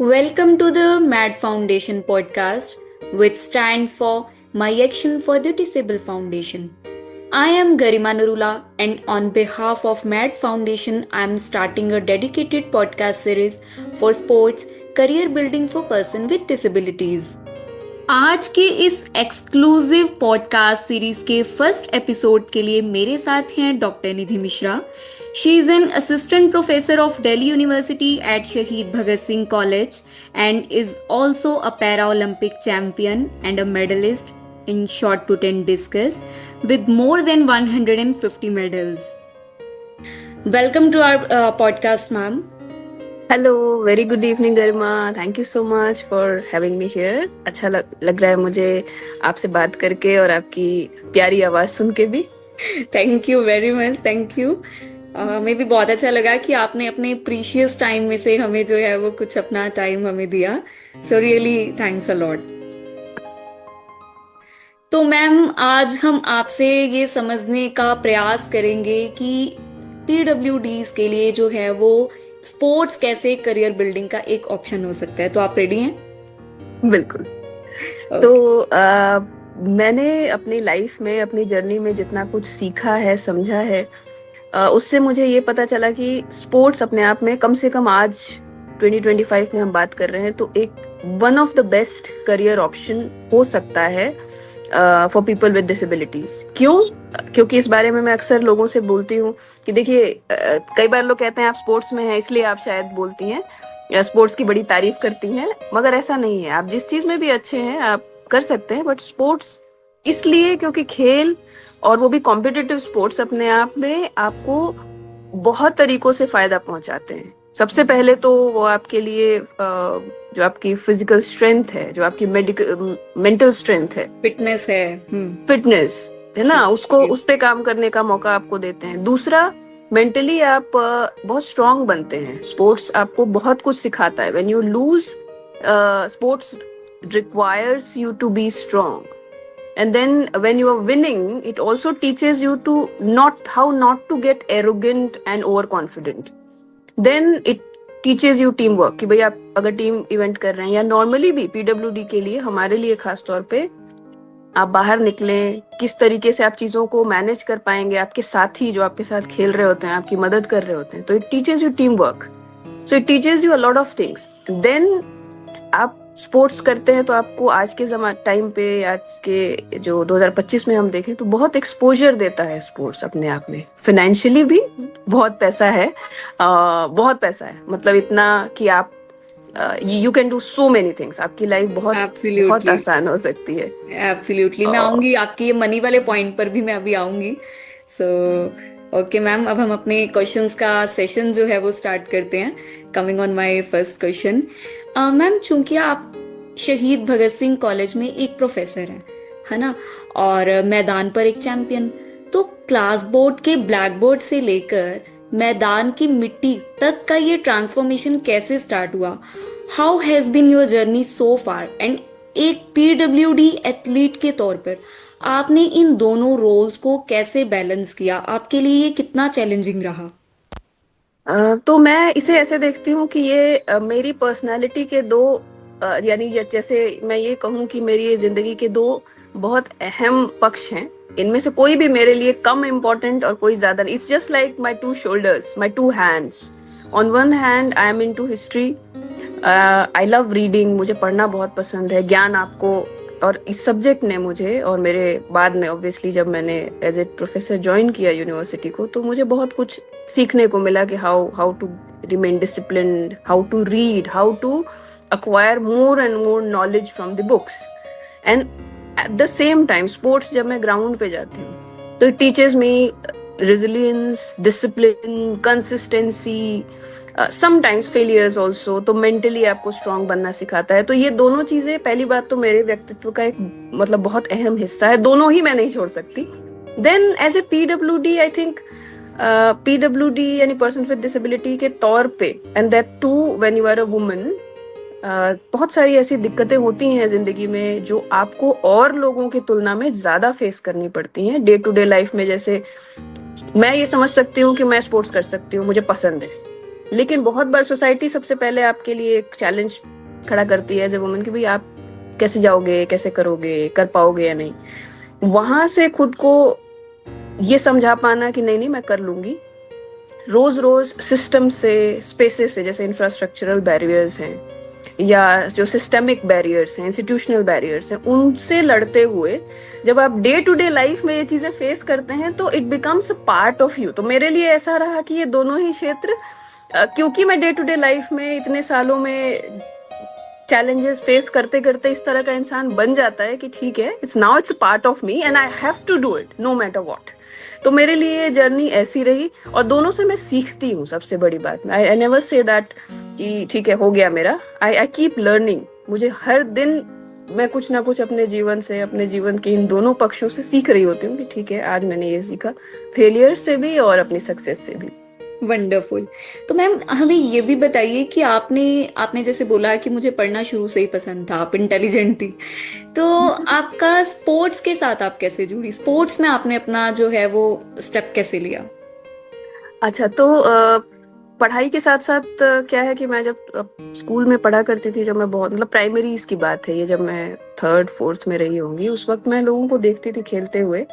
Welcome to the MAD Foundation podcast, which stands for My Action for the Disabled Foundation. I am Garima Nurula, and on behalf of MAD Foundation, I am starting a dedicated podcast series for sports career building for persons with disabilities. आज के इस exclusive podcast series के first episode के लिए मेरे साथ हैं doctor Nidhi Mishra. She is an assistant professor of Delhi University at Shaheed Bhagat Singh College and is also a para Olympic champion and a medallist in shot put and discus with more than 150 medals. Welcome to our podcast, ma'am. Hello, very good evening Garima. Thank you so much for having me here. अच्छा लग रहा है मुझे आपसे बात करके और आपकी प्यारी आवाज सुन के भी. Thank you very much. Thank you. हमें भी बहुत अच्छा लगा कि आपने अपने प्रीशियस टाइम में से हमें जो है वो कुछ अपना टाइम हमें दिया. So really thanks a lot. तो मैम, आज हम आपसे ये समझने का प्रयास करेंगे कि पीडब्ल्यूडीज के लिए जो है वो स्पोर्ट्स कैसे करियर बिल्डिंग का एक ऑप्शन हो सकता है. तो आप रेडी हैं? बिल्कुल. तो मैंने अपनी लाइफ में, अपनी जर्नी में जितना कुछ सीखा है, समझा है, उससे मुझे ये पता चला कि स्पोर्ट्स अपने आप में, कम से कम आज 2025 में हम बात कर रहे हैं, तो एक one of the best career option हो सकता है फॉर पीपल विद डिसेबिलिटीज. क्योंकि इस बारे में मैं अक्सर लोगों से बोलती हूँ कि देखिए, कई बार लोग कहते हैं आप स्पोर्ट्स में हैं इसलिए आप शायद बोलती हैं, स्पोर्ट्स की बड़ी तारीफ करती हैं, मगर ऐसा नहीं है. आप जिस चीज में भी अच्छे हैं आप कर सकते हैं, बट स्पोर्ट्स इसलिए क्योंकि खेल, और वो भी कॉम्पिटिटिव स्पोर्ट्स, अपने आप में आपको बहुत तरीकों से फायदा पहुंचाते हैं. सबसे पहले तो वो आपके लिए जो आपकी फिजिकल स्ट्रेंथ है, जो आपकी मेंटल स्ट्रेंथ है, फिटनेस है ना, उसको उस पे काम करने का मौका आपको देते हैं. दूसरा, मेंटली आप बहुत स्ट्रांग बनते हैं. स्पोर्ट्स आपको बहुत कुछ सिखाता है. When you lose, sports requires you to be strong. And then when you are winning, it also teaches you to how not to get arrogant and overconfident. Then it teaches you teamwork, कि भाई आप अगर team event कर रहे हैं, या normally भी PWD के लिए, हमारे लिए खास तौर पे, आप बाहर निकलें, किस तरीके से आप चीजों को मैनेज कर पाएंगे, आपके साथी जो आपके साथ खेल रहे होते हैं, आपकी मदद कर रहे होते हैं, तो it teaches you team work. So it teaches you a lot of things. Then आप स्पोर्ट्स करते हैं तो आपको आज के टाइम पे, आज के जो 2025 में हम देखें, तो बहुत एक्सपोजर देता है स्पोर्ट्स अपने आप में. फाइनेंशियली भी बहुत पैसा है, बहुत पैसा है. मतलब इतना कि आप you can do so many things. आपकी लाइफ बहुत आसान हो सकती है. एब्सोल्युटली. मैं आऊंगी आपके ये मनी वाले पॉइंट पर भी, मैं अभी आऊंगी. सो ओके मैम, अब हम अपने क्वेश्चंस का सेशन जो है वो स्टार्ट करते हैं. Coming on my first question, ma'am, चूंकि आप शहीद भगत सिंह कॉलेज में एक प्रोफेसर हैं, है ना, और मैदान पर एक चैंपियन, तो क्लास बोर्ड के ब्लैक बोर्ड से लेकर मैदान की मिट्टी तक का ये ट्रांसफॉर्मेशन कैसे स्टार्ट हुआ? How has been your journey so far? And एक पीडब्ल्यूडी एथलीट के तौर पर आपने इन दोनों रोल्स को कैसे बैलेंस किया? आपके लिए ये कितना चैलेंजिंग रहा? तो मैं इसे ऐसे देखती हूँ कि ये मेरी पर्सनालिटी के दो, यानी जैसे मैं ये कहूँ कि मेरी ये जिंदगी के दो बहुत अहम पक्ष हैं. इनमें से कोई भी मेरे लिए कम इम्पोर्टेंट और कोई ज्यादा नहीं. It's just like my two shoulders, my two hands. On one hand I am into history. I love reading. मुझे पढ़ना बहुत पसंद है. ज्ञान आपको, और इस सब्जेक्ट ने मुझे, और मेरे बाद में ऑब्वियसली जब मैंने एज ए प्रोफेसर ज्वाइन किया यूनिवर्सिटी को, तो मुझे बहुत कुछ सीखने को मिला कि how to remain disciplined, how to read, how to acquire more and more knowledge from the books. And at the same time, sports जब मैं ग्राउंड पे जाती हूँ तो it teaches me resilience, discipline, consistency, sometimes failures also. तो mentally आपको strong बनना सिखाता है. तो ये दोनों चीजें, पहली बात तो मेरे व्यक्तित्व का एक मतलब बहुत अहम हिस्सा है. दोनों ही मैं नहीं छोड़ सकती. Then as a PWD, I think PWD यानी person with disability के तौर पे, and that too when you are a woman, बहुत सारी ऐसी दिक्कतें होती हैं जिंदगी में जो आपको और लोगों की तुलना में ज्यादा फेस करनी पड़ती हैं डे टू डे लाइफ में. जैसे मैं ये समझ सकती हूँ कि मैं स्पोर्ट्स कर सकती हूँ, मुझे पसंद है, लेकिन बहुत बार सोसाइटी सबसे पहले आपके लिए एक चैलेंज खड़ा करती है एज ए वुमन कि भाई आप कैसे जाओगे, कैसे करोगे, कर पाओगे या नहीं। वहां से खुद को ये समझा पाना कि नहीं नहीं मैं कर लूंगी, रोज रोज सिस्टम से, स्पेसेस से, जैसे इंफ्रास्ट्रक्चरल बैरियर्स हैं या जो सिस्टेमिक बैरियर्स हैं, इंस्टीट्यूशनल बैरियर्स हैं, उनसे लड़ते हुए जब आप डे टू डे लाइफ में ये चीजें फेस करते हैं तो it becomes a part of you. तो मेरे लिए ऐसा रहा कि ये दोनों ही क्षेत्र, क्योंकि मैं डे टू डे लाइफ में इतने सालों में चैलेंजेस फेस करते करते इस तरह का इंसान बन जाता है कि ठीक है, it's part of me and I have to do it no matter what. तो मेरे लिए जर्नी ऐसी रही, और दोनों से मैं सीखती हूँ। सबसे बड़ी बात, आई नेवर से दैट कि ठीक है हो गया मेरा। I keep learning. मुझे हर दिन मैं कुछ ना कुछ अपने जीवन से, अपने जीवन के इन दोनों पक्षों से सीख रही होती हूँ कि ठीक है आज मैंने ये सीखा, फेलियर से भी और अपनी सक्सेस से भी। वंडरफुल। तो मैम हमें ये भी बताइए कि आपने आपने जैसे बोला कि मुझे पढ़ना शुरू से ही पसंद था, आप इंटेलिजेंट थी, तो आपका स्पोर्ट्स के साथ आप कैसे जुड़ी? स्पोर्ट्स में आपने अपना जो है वो स्टेप कैसे लिया? अच्छा, तो पढ़ाई के साथ साथ क्या है कि मैं जब स्कूल में पढ़ा करती थी, जब मैं बहुत मतलब प्राइमरीज की बात है ये, जब मैं थर्ड फोर्थ में रही होंगी, उस वक्त मैं लोगों को देखती थी खेलते हुए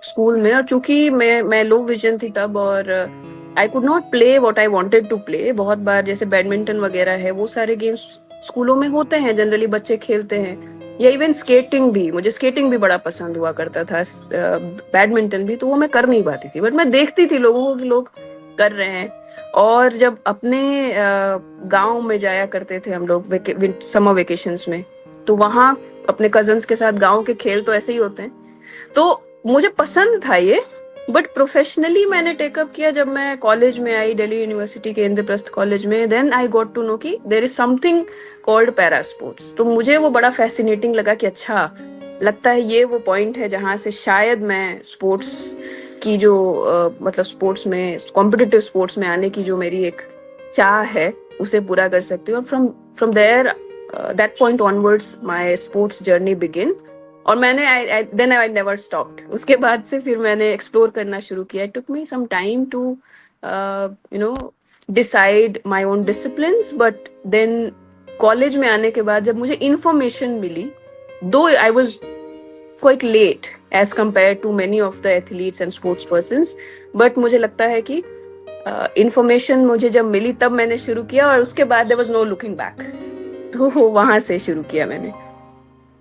स्कूल में। और चूंकि मैं लो विजन थी तब, और I could not play what I wanted to play. बहुत बार जैसे बैडमिंटन वगैरह है, वो सारे गेम्स स्कूलों में होते हैं, जनरली बच्चे खेलते हैं, या इवन स्केटिंग भी, मुझे स्केटिंग भी बड़ा पसंद हुआ करता था, बैडमिंटन भी, तो वो मैं कर नहीं पाती थी, बट मैं देखती थी लोगों को कि लोग कर रहे हैं। और जब अपने गांव में जाया करते थे हम लोग समर वेकेशंस में, तो वहां अपने कजन्स के साथ, गांव के खेल तो ऐसे ही होते हैं, तो मुझे पसंद था ये। बट प्रोफेशनली मैंने टेकअप किया जब मैं कॉलेज में आई, दिल्ली यूनिवर्सिटी के इंद्रप्रस्थ कॉलेज में। Then I got to know कि there is something called para sports. तो मुझे वो बड़ा फैसिनेटिंग लगा कि अच्छा, लगता है ये वो पॉइंट है जहां से शायद मैं स्पोर्ट्स की जो मतलब स्पोर्ट्स में, कॉम्पिटिटिव स्पोर्ट्स में आने की जो मेरी एक चाह है, उसे पूरा कर सकती हूँ। और from there that point onwards my sports journey begin. और मैंने देन आई नेवर स्टॉप्ड। उसके बाद से फिर मैंने एक्सप्लोर करना शुरू किया। It took me some time to you know decide my own disciplines, but then college में आने के बाद जब मुझे इंफॉर्मेशन मिली, though I was quite late as compare to many of the athletes and sports persons, but मुझे लगता है कि इंफॉर्मेशन मुझे जब मिली तब मैंने शुरू किया, और उसके बाद there was no looking back. तो वहां से शुरू किया मैंने।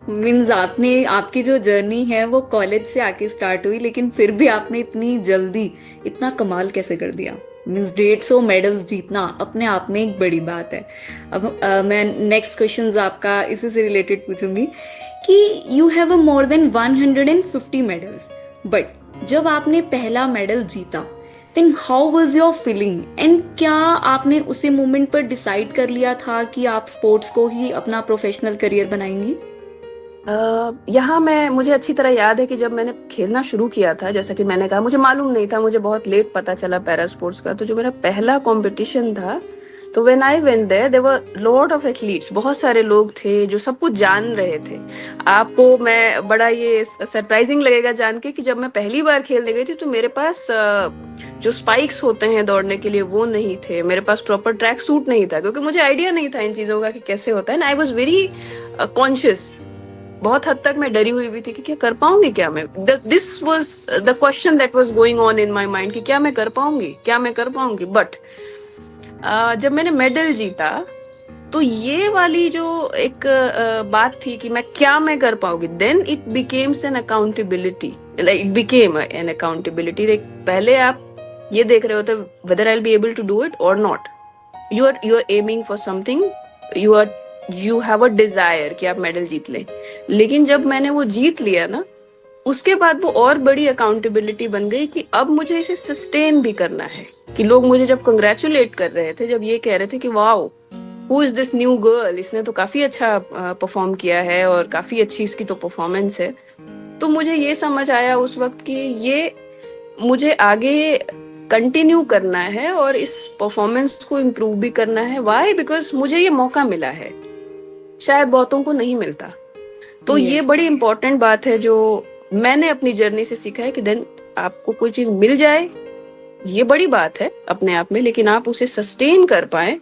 मीन्स आपने, आपकी जो जर्नी है वो कॉलेज से आके स्टार्ट हुई, लेकिन फिर भी आपने इतनी जल्दी इतना कमाल कैसे कर दिया? मीन्स 150 मेडल्स जीतना अपने आप में एक बड़ी बात है। अब मैं नेक्स्ट क्वेश्चन आपका इसी से रिलेटेड पूछूंगी कि you have a more than 150 medals, but जब आपने पहला मेडल जीता, then how was your feeling? And क्या आपने उसी मोमेंट पर डिसाइड कर लिया था कि आप स्पोर्ट्स को ही अपना प्रोफेशनल करियर बनाएंगी? यहाँ मुझे अच्छी तरह याद है कि जब मैंने खेलना शुरू किया था, जैसा कि मैंने कहा, मुझे मालूम नहीं था, मुझे बहुत लेट पता चला पैरा स्पोर्ट्स का। तो जो मेरा पहला कंपटीशन था, तो when I went there were lot of athletes, बहुत सारे लोग थे जो सब कुछ जान रहे थे। आपको मैं बड़ा ये सरप्राइजिंग लगेगा जान के कि जब मैं पहली बार खेलने गई थी, तो मेरे पास जो स्पाइक्स होते हैं दौड़ने के लिए वो नहीं थे, मेरे पास प्रॉपर ट्रैक सूट नहीं था, क्योंकि मुझे आइडिया नहीं था इन चीजों का कि कैसे होता है। I was very conscious. बहुत हद तक मैं डरी हुई भी थी कि क्या कर पाऊंगी, क्या मैं, this was the question that was going on in my mind कि क्या मैं कर पाऊंगी, क्या मैं कर पाऊंगी। बट जब मैंने मेडल जीता, तो ये वाली जो एक बात थी कि मैं कर पाऊंगी, then it becomes an accountability, like it became an accountability. पहले आप ये देख रहे होते whether I will be able to do it और not. You are aiming for something, you have a desire कि आप मेडल जीत लें। लेकिन जब मैंने वो जीत लिया ना, उसके बाद वो और बड़ी अकाउंटेबिलिटी बन गई कि अब मुझे इसे सस्टेन भी करना है। कि लोग मुझे जब कंग्रेचुलेट कर रहे थे, जब ये कह रहे थे कि wow, who is this new girl, इसने तो काफी अच्छा परफॉर्म किया है और काफी अच्छी इसकी तो परफॉर्मेंस है, तो मुझे ये समझ आया उस वक्त कि ये मुझे आगे कंटिन्यू करना है और इस परफॉर्मेंस को इम्प्रूव भी करना है। वाई? बिकॉज मुझे ये मौका मिला है, शायद बहुतों को नहीं मिलता। तो ये बड़ी इंपॉर्टेंट बात है जो मैंने अपनी जर्नी से सीखा है कि देन आपको कोई चीज मिल जाए ये बड़ी बात है अपने आप में, लेकिन आप उसे सस्टेन कर पाए,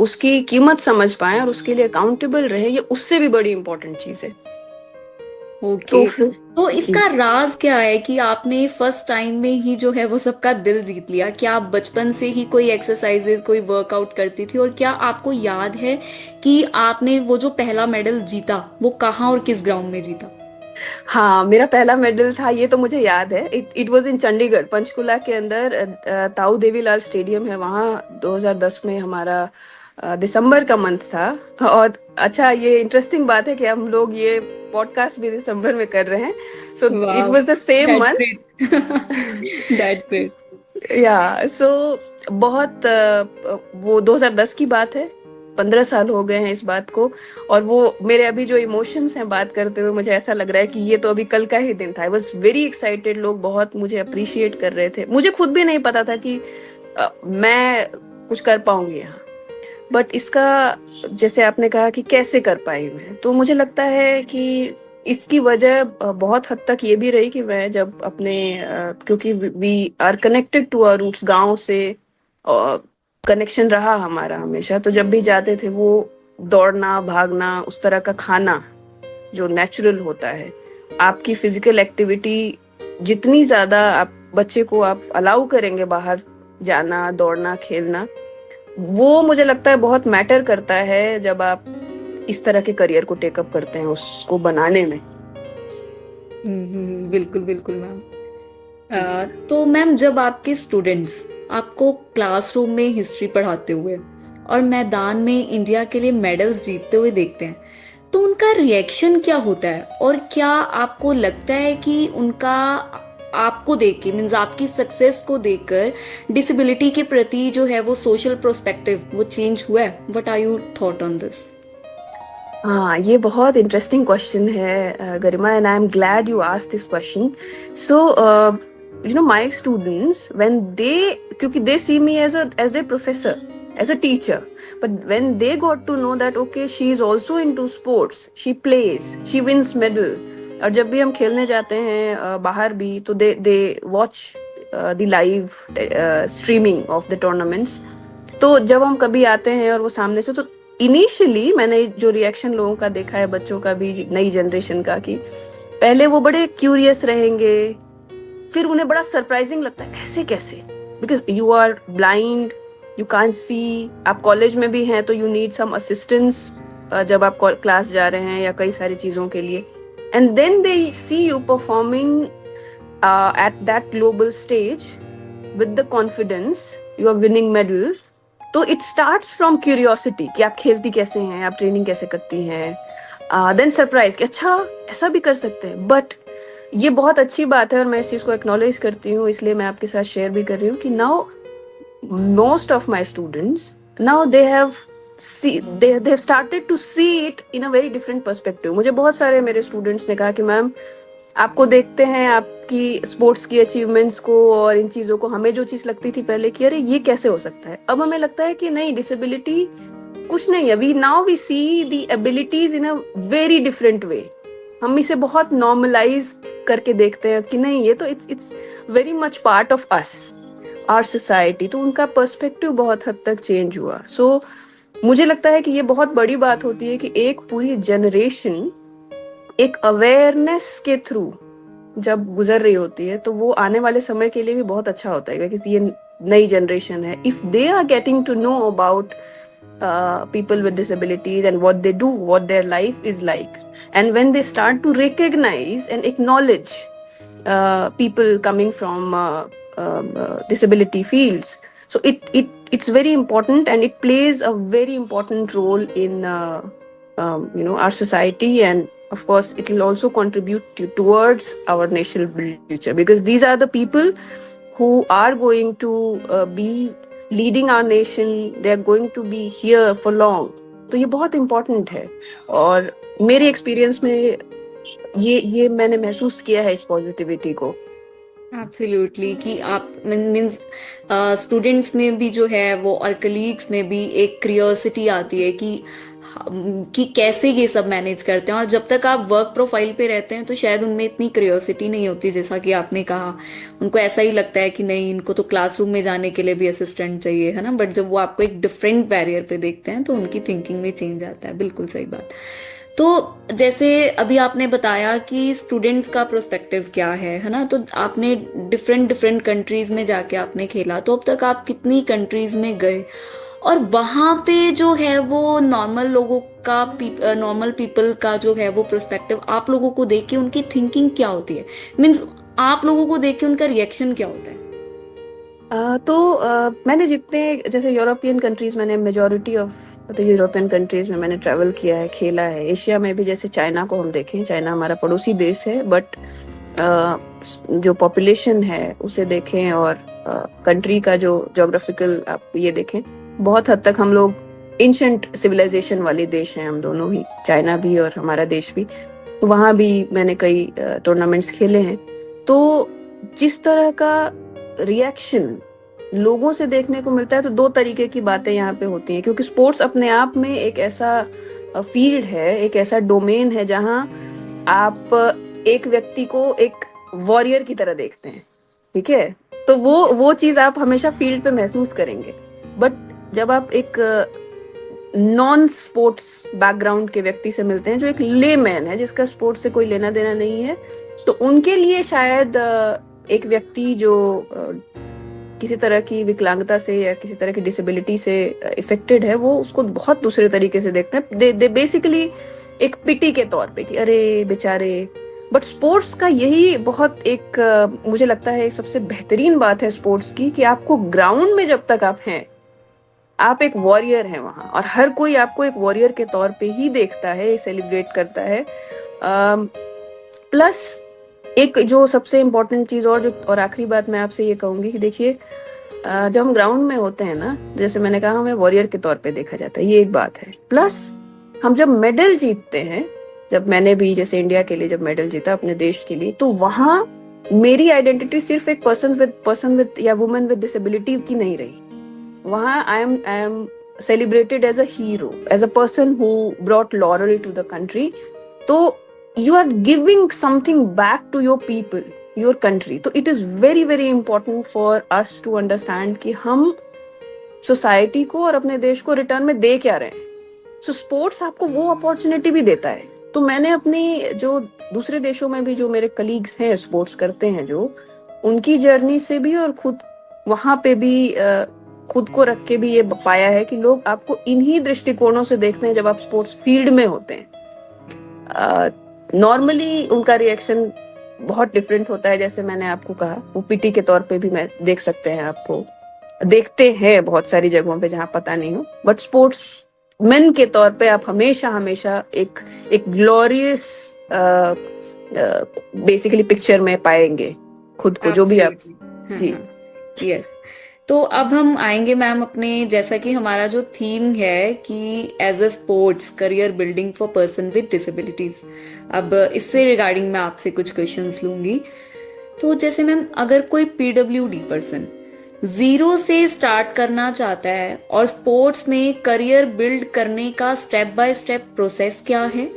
उसकी कीमत समझ पाए और उसके लिए अकाउंटेबल रहे, ये उससे भी बड़ी इंपॉर्टेंट चीज है। तो ओके। फिर तो जी। इसका राज क्या है कि आपने फर्स्ट टाइम में ही जो है वो सबका दिल जीत लिया? क्या आप बचपन से ही कोई एक्सरसाइजेज, कोई वर्कआउट करती थी? और क्या आपको याद है कि आपने वो जो पहला मेडल जीता वो कहाँ और किस ग्राउंड में जीता? हाँ, मेरा पहला मेडल था, ये तो मुझे याद है। It was in Chandigarh, Panchkula के अंदर ताऊ देवीलाल स्टेडियम है वहाँ। 2010 में हमारा दिसंबर का मंथ था। और अच्छा, ये इंटरेस्टिंग बात है कि हम लोग ये पॉडकास्ट भी दिसंबर में कर रहे हैं। सो इट वाह, was the same that's month. Great. That's great. या सो बहुत वो 2010 की बात है। 15 साल हो गए हैं इस बात को। और वो मेरे अभी जो इमोशंस हैं बात करते हुए, मुझे ऐसा लग रहा है कि ये तो अभी कल का ही दिन था। I was very excited. लोग बहुत मुझे अप्रिशिएट कर रहे थे। मुझे खुद भी नहीं पता था कि मैं कुछ कर पाऊंगी यहाँ। बट इसका, जैसे आपने कहा कि कैसे कर पाई मैं, तो मुझे लगता है कि इसकी वजह बहुत हद तक ये भी रही कि मैं जब अपने क्योंकि we are connected to our roots, गांव से कनेक्शन रहा हमारा हमेशा। तो जब भी जाते थे, वो दौड़ना भागना, उस तरह का खाना जो नेचुरल होता है, आपकी फिजिकल एक्टिविटी जितनी ज्यादा आप बच्चे को आप अलाउ करेंगे बाहर जाना, दौड़ना, खेलना, वो मुझे लगता है बहुत मैटर करता है जब आप इस तरह के करियर को टेकअप करते हैं उसको बनाने में। बिल्कुल बिल्कुल मैम। तो मैम, जब आपके स्टूडेंट्स आपको क्लासरूम में हिस्ट्री पढ़ाते हुए और मैदान में इंडिया के लिए मेडल्स जीतते हुए देखते हैं, तो उनका रिएक्शन क्या होता है? और क्या आपको लगता है कि उनका आपको देख के, मीन्स आपकी सक्सेस को देखकर, डिसेबिलिटी के प्रति जो है वो सोशल प्रोस्पेक्टिव वो चेंज हुआ है? What are you thought on this? हाँ, ये बहुत इंटरेस्टिंग क्वेश्चन है Garima, and I am glad you asked this question. So my students when they, क्योंकि they see me as a professor, as a teacher, but when they got to know that okay, she is also into sports, she plays, she wins medal, और जब भी हम खेलने जाते हैं बाहर भी, तो they watch the live streaming of the tournaments. तो जब हम कभी आते हैं और वो सामने से, तो इनिशियली मैंने जो रिएक्शन लोगों का देखा है, बच्चों का भी, नई जनरेशन का, कि पहले वो बड़े क्यूरियस रहेंगे, फिर उन्हें बड़ा सरप्राइजिंग लगता है ऐसे कैसे, because you are blind, you can't see. आप कॉलेज में भी हैं तो यू नीड सम असिस्टेंस जब आप क्लास जा रहे हैं या कई सारी चीजों के लिए। And then they see you performing at that global stage with the confidence, you are winning medal. तो इट स्टार्ट्स फ्रॉम क्यूरियोसिटी कि आप खेलती कैसे हैं, आप ट्रेनिंग कैसे करती हैं, देन सरप्राइज कि अच्छा ऐसा भी कर सकते हैं। बट ये बहुत अच्छी बात है और मैं इस चीज को एक्नॉलेज करती हूँ, इसलिए मैं आपके साथ शेयर भी कर रही हूँ कि now most of my students, now they have started to see it in a very different perspective. मुझे बहुत सारे मेरे स्टूडेंट्स ने कहा कि मैम, आपको देखते हैं, आपकी स्पोर्ट्स की अचीवमेंट्स को और इन चीजों को, हमें जो चीज लगती थी पहले कि अरे ये कैसे हो सकता है, अब हमें लगता है कि नहीं, डिसेबिलिटी कुछ नहीं है। We now we see the abilities in a very different way. हम इसे बहुत नॉर्मलाइज करके देखते हैं कि नहीं, ये तो it's very much part of us, our society. तो उनका पर्सपेक्टिव बहुत हद तक चेंज हुआ। सो मुझे लगता है कि ये बहुत बड़ी बात होती है कि एक पूरी जनरेशन एक अवेयरनेस के थ्रू जब गुजर रही होती है, तो वो आने वाले समय के लिए भी बहुत अच्छा होता है, क्योंकि ये नई जनरेशन है। If they are getting to know about people with disabilities and what they do, what their life is like, and when they start to recognize and acknowledge people coming from disability fields, so it's very important, and it plays a very important role in our society, and of course it will also contribute towards our national future, because these are the people who are going to be leading our nation, they are going to be here for long. तो ये बहुत important है, और मेरे experience में ये मैंने महसूस किया है इस पॉजिटिविटी को। एब्सोल्युटली, कि आप मीन्स स्टूडेंट्स में भी जो है वो और कलीग्स में भी एक क्यूरियोसिटी आती है कि कैसे ये सब मैनेज करते हैं। और जब तक आप वर्क प्रोफाइल पे रहते हैं तो शायद उनमें इतनी क्यूरियोसिटी नहीं होती, जैसा कि आपने कहा। उनको ऐसा ही लगता है कि नहीं, इनको तो क्लासरूम में जाने के लिए भी असिस्टेंट चाहिए, है ना। बट जब वो आपको एक डिफरेंट बैरियर पे देखते हैं तो उनकी थिंकिंग में चेंज आता है। बिल्कुल सही बात। तो जैसे अभी आपने बताया कि स्टूडेंट्स का प्रोस्पेक्टिव क्या है ना। तो आपने डिफरेंट डिफरेंट कंट्रीज में जाके आपने खेला, तो अब तक आप कितनी कंट्रीज में गए, और वहां पे जो है वो नॉर्मल लोगों का, नॉर्मल पीपल का जो है वो प्रोस्पेक्टिव आप लोगों को देख के उनकी थिंकिंग क्या होती है, मीन्स आप लोगों को देख के उनका रिएक्शन क्या होता है? मैंने जितने जैसे यूरोपियन कंट्रीज, मैंने majority of the European countries में मैंने ट्रैवल किया है, खेला है। एशिया में भी जैसे चाइना को हम देखें, चाइना हमारा पड़ोसी देश है, बट जो पॉपुलेशन है उसे देखें और कंट्री का जो जोग्राफिकल आप ये देखें, बहुत हद तक हम लोग एंशिएंट सिविलाइजेशन वाले देश हैं, हम दोनों ही, चाइना भी और हमारा देश भी। तो वहाँ भी मैंने कई टूर्नामेंट्स खेले हैं। तो जिस तरह का रिएक्शन लोगों से देखने को मिलता है, तो दो तरीके की बातें यहाँ पे होती हैं, क्योंकि स्पोर्ट्स अपने आप में एक ऐसा फील्ड है, एक ऐसा डोमेन है जहाँ आप एक व्यक्ति को एक वॉरियर की तरह देखते हैं, ठीक है। तो वो चीज आप हमेशा फील्ड पे महसूस करेंगे। बट जब आप एक नॉन स्पोर्ट्स बैकग्राउंड के व्यक्ति से मिलते हैं, जो एक लेमैन है, जिसका स्पोर्ट्स से कोई लेना देना नहीं है, तो उनके लिए शायद एक व्यक्ति जो किसी तरह की विकलांगता से या किसी तरह की डिसेबिलिटी से इफेक्टेड है, वो उसको बहुत दूसरे तरीके से देखते हैं। दे बेसिकली एक पिटी के तौर पे कि अरे बेचारे। बट स्पोर्ट्स का यही बहुत एक मुझे लगता है एक सबसे बेहतरीन बात है स्पोर्ट्स की, कि आपको ग्राउंड में जब तक आप हैं, आप एक वॉरियर हैं वहां, और हर कोई आपको एक वॉरियर के तौर पे ही देखता है, सेलिब्रेट करता है। प्लस एक जो सबसे इम्पोर्टेंट चीज और आखिरी बात मैं आपसे ये कहूंगी कि देखिए, जब हम ग्राउंड में होते हैं ना, जैसे मैंने कहा, हमें वॉरियर के तौर पे देखा जाता है, ये एक बात है। प्लस हम जब मेडल जीतते हैं, जब मैंने भी जैसे इंडिया के लिए जब मेडल जीता अपने देश के लिए, तो वहां मेरी आइडेंटिटी सिर्फ एक पर्सन विद या वुमेन विद डिसेबिलिटी की नहीं रही। वहां I am celebrated as a hero, as a person who brought laurel to the country. तो you are giving something back to your people, your country. तो it is very very important for us to understand कि हम society को और अपने देश को return में दे क्या रहे हैं। सो स्पोर्ट्स आपको वो अपॉर्चुनिटी भी देता है। तो मैंने अपनी जो दूसरे देशों में भी जो मेरे कलीग्स हैं स्पोर्ट्स करते हैं, जो उनकी जर्नी से भी और खुद वहां पे भी खुद को रख के भी ये पाया है कि लोग आपको इन्हीं दृष्टिकोणों से देखते हैं जब आप स्पोर्ट्स फील्ड में होते हैं। नॉर्मली उनका रिएक्शन बहुत डिफरेंट होता है, जैसे मैंने आपको कहा, वो पीटी के तौर पे भी मैं देख सकते हैं, आपको देखते हैं बहुत सारी जगहों पे जहां पता नहीं हो। बट स्पोर्ट्स मेन के तौर पे आप हमेशा हमेशा एक ग्लोरियस बेसिकली पिक्चर में पाएंगे खुद को, जो भी आप। जी, यस। तो अब हम आएंगे मैम अपने, जैसा कि हमारा जो थीम है कि as a sports career building for person with disabilities, अब इससे रिगार्डिंग मैं आपसे कुछ क्वेश्चंस लूंगी। तो जैसे मैम, अगर कोई पीडब्ल्यूडी पर्सन जीरो से स्टार्ट करना चाहता है, और स्पोर्ट्स में करियर बिल्ड करने का स्टेप बाय स्टेप प्रोसेस क्या है,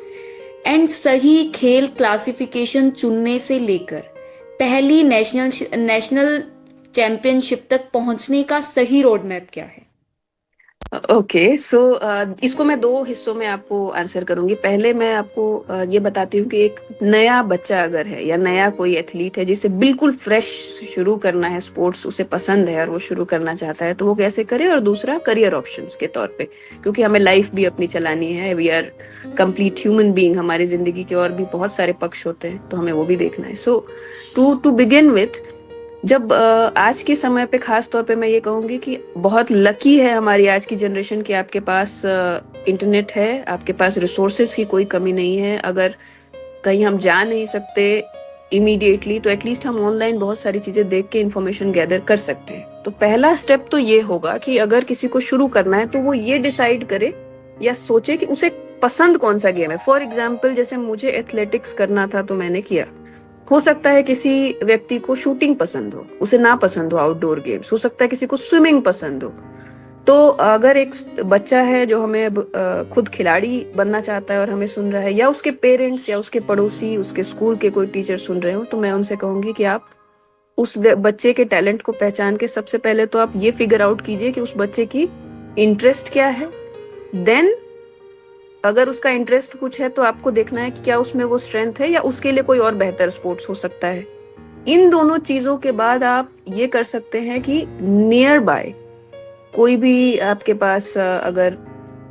एंड सही खेल क्लासिफिकेशन चुनने से लेकर पहली नेशनल चैंपियनशिप तक पहुंचने का सही रोड मैप क्या है? ओके, सो इसको मैं दो हिस्सों में आपको आंसर करूंगी। पहले मैं आपको ये बताती हूँ कि एक नया बच्चा अगर है या नया कोई एथलीट है जिसे बिल्कुल फ्रेश शुरू करना है स्पोर्ट्स, उसे पसंद है और वो शुरू करना चाहता है, तो वो कैसे करे। और दूसरा करियर ऑप्शंस के तौर पे, क्योंकि हमें लाइफ भी अपनी चलानी है, we are complete human being, हमारी जिंदगी के और भी बहुत सारे पक्ष होते हैं, तो हमें वो भी देखना है। सो टू बिगिन विथ, जब आज के समय पे खास तौर पे मैं ये कहूंगी कि बहुत लकी है हमारी आज की जनरेशन कि आपके पास इंटरनेट है, आपके पास रिसोर्सेज की कोई कमी नहीं है। अगर कहीं हम जा नहीं सकते इमीडिएटली, तो एटलीस्ट हम ऑनलाइन बहुत सारी चीजें देख के इंफॉर्मेशन गैदर कर सकते हैं। तो पहला स्टेप तो ये होगा कि अगर किसी को शुरू करना है तो वो ये डिसाइड करे या सोचे कि उसे पसंद कौन सा गेम है। फॉर एग्जाम्पल, जैसे मुझे एथलेटिक्स करना था तो मैंने किया, हो सकता है किसी व्यक्ति को शूटिंग पसंद हो, उसे ना पसंद हो आउटडोर गेम्स, हो सकता है किसी को स्विमिंग पसंद हो। तो अगर एक बच्चा है जो हमें अब खुद खिलाड़ी बनना चाहता है और हमें सुन रहा है, या उसके पेरेंट्स या उसके पड़ोसी, उसके स्कूल के कोई टीचर सुन रहे हो, तो मैं उनसे कहूंगी कि आप उस बच्चे के टैलेंट को पहचान के सबसे पहले तो आप ये फिगर आउट कीजिए कि उस बच्चे की इंटरेस्ट क्या है। देन अगर उसका इंटरेस्ट कुछ है तो आपको देखना है कि क्या उसमें वो स्ट्रेंथ है, या उसके लिए कोई और बेहतर स्पोर्ट्स हो सकता है। इन दोनों चीजों के बाद आप ये कर सकते हैं कि नियर बाय कोई भी आपके पास अगर